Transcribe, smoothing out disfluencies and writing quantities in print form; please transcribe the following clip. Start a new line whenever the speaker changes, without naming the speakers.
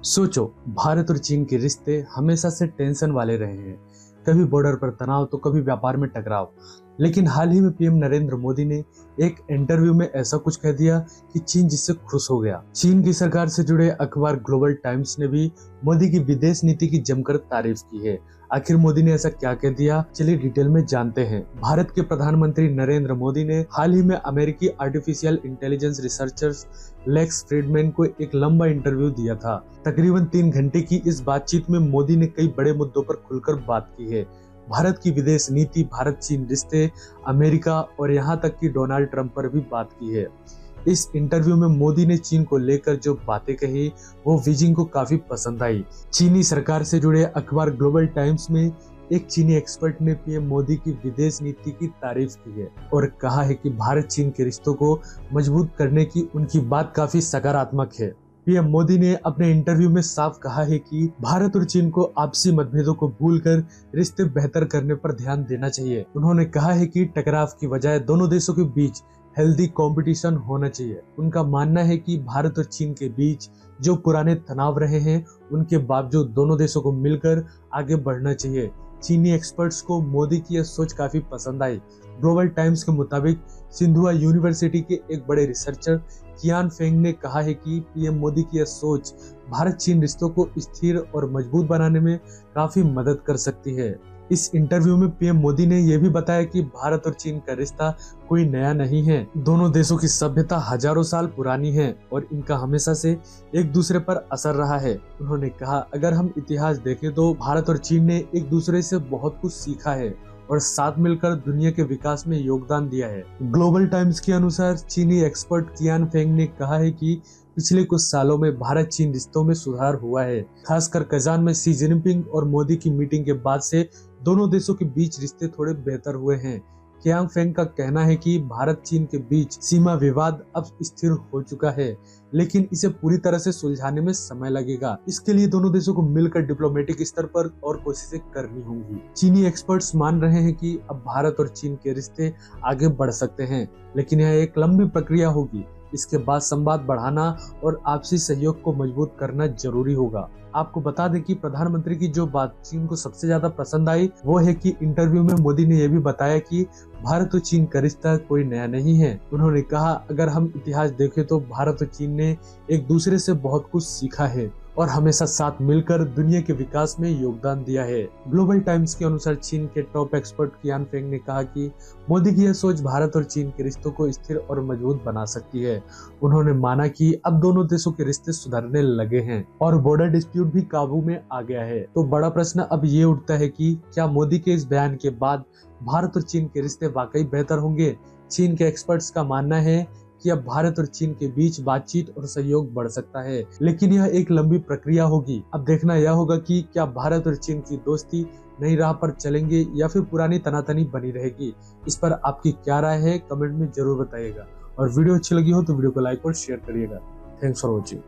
सोचो, भारत और चीन के रिश्ते हमेशा से टेंशन वाले रहे हैं। कभी बॉर्डर पर तनाव तो कभी व्यापार में टकराव। लेकिन हाल ही में पीएम नरेंद्र मोदी ने एक इंटरव्यू में ऐसा कुछ कह दिया कि चीन जिससे खुश हो गया। चीन की सरकार से जुड़े अखबार ग्लोबल टाइम्स ने भी मोदी की विदेश नीति की जमकर तारीफ की है। आखिर मोदी ने ऐसा क्या कह दिया, चलिए डिटेल में जानते हैं। भारत के प्रधानमंत्री नरेंद्र मोदी ने हाल ही में अमेरिकी artificial intelligence researchers Lex Fridman को एक लंबा इंटरव्यू दिया था। तकरीबन 3 घंटे की इस बातचीत में मोदी ने कई बड़े मुद्दों पर खुलकर बात की है। भारत की विदेश नीति, भारत चीन रिश्ते, अमेरिका और यहाँ तक कि डोनाल्ड ट्रंप पर भी बात की है। इस इंटरव्यू में मोदी ने चीन को लेकर जो बातें कही वो बीजिंग को काफी पसंद आई। चीनी सरकार से जुड़े अखबार ग्लोबल टाइम्स में एक चीनी एक्सपर्ट ने पीएम मोदी की विदेश नीति की तारीफ की है और कहा है कि भारत चीन के रिश्तों को मजबूत करने की उनकी बात काफी सकारात्मक है। पीएम मोदी ने अपने इंटरव्यू में साफ कहा है कि भारत और चीन को आपसी मतभेदों को भूलकर रिश्ते बेहतर करने पर ध्यान देना चाहिए। उन्होंने कहा है कि टकराव की बजाय दोनों देशों के बीच हेल्दी कंपटीशन होना चाहिए। उनका मानना है कि भारत और चीन के बीच जो पुराने तनाव रहे हैं, उनके बावजूद दोनों देशों को मिलकर आगे बढ़ना चाहिए। चीनी एक्सपर्ट्स को मोदी की यह सोच काफी पसंद आई। ग्लोबल टाइम्स के मुताबिक सिंधुआ यूनिवर्सिटी के एक बड़े रिसर्चर कियान फेंग ने कहा है कि पीएम मोदी की यह सोच भारत चीन रिश्तों को स्थिर और मजबूत बनाने में काफी मदद कर सकती है। इस इंटरव्यू में पीएम मोदी ने यह भी बताया कि भारत और चीन का रिश्ता कोई नया नहीं है। दोनों देशों की सभ्यता हजारों साल पुरानी है और इनका हमेशा से एक दूसरे पर असर रहा है। उन्होंने कहा, अगर हम इतिहास देखें तो भारत और चीन ने एक दूसरे से बहुत कुछ सीखा है और साथ मिलकर दुनिया के विकास में योगदान दिया है। ग्लोबल टाइम्स के अनुसार चीनी एक्सपर्ट कियान फेंग ने कहा है कि पिछले कुछ सालों में भारत चीन रिश्तों में सुधार हुआ है। खासकर कजान में शी जिनपिंग और मोदी की मीटिंग के बाद से दोनों देशों के बीच रिश्ते थोड़े बेहतर हुए हैं। कियांग फेंग का कहना है कि भारत चीन के बीच सीमा विवाद अब स्थिर हो चुका है, लेकिन इसे पूरी तरह से सुलझाने में समय लगेगा। इसके लिए दोनों देशों को मिलकर डिप्लोमेटिक स्तर पर और कोशिशें करनी होंगी। चीनी एक्सपर्ट्स मान रहे हैं कि अब भारत और चीन के रिश्ते आगे बढ़ सकते हैं, लेकिन यह एक लंबी प्रक्रिया होगी। इसके बाद संवाद बढ़ाना और आपसी सहयोग को मजबूत करना जरूरी होगा। आपको बता दें कि प्रधानमंत्री की जो बात चीन को सबसे ज्यादा पसंद आई वो है कि इंटरव्यू में मोदी ने यह भी बताया कि भारत और चीन का रिश्ता कोई नया नहीं है। उन्होंने कहा, अगर हम इतिहास देखें तो भारत और चीन ने एक दूसरे से बहुत कुछ सीखा है और हमेशा साथ मिलकर दुनिया के विकास में योगदान दिया है। ग्लोबल टाइम्स के अनुसार चीन के टॉप एक्सपर्ट कियान फेंग ने कहा कि मोदी की यह सोच भारत और चीन के रिश्तों को स्थिर और मजबूत बना सकती है। उन्होंने माना कि अब दोनों देशों के रिश्ते सुधरने लगे हैं और बॉर्डर डिस्प्यूट भी काबू में आ गया है। तो बड़ा प्रश्न अब ये उठता है कि क्या मोदी के इस बयान के बाद भारत और चीन के रिश्ते वाकई बेहतर होंगे? चीन के एक्सपर्ट्स का मानना है कि अब भारत और चीन के बीच बातचीत और सहयोग बढ़ सकता है, लेकिन यह एक लंबी प्रक्रिया होगी। अब देखना यह होगा कि क्या भारत और चीन की दोस्ती नई राह पर चलेंगे या फिर पुरानी तनातनी बनी रहेगी। इस पर आपकी क्या राय है, कमेंट में जरूर बताइएगा और वीडियो अच्छी लगी हो तो वीडियो को लाइक और शेयर करिएगा। Thanks for watching.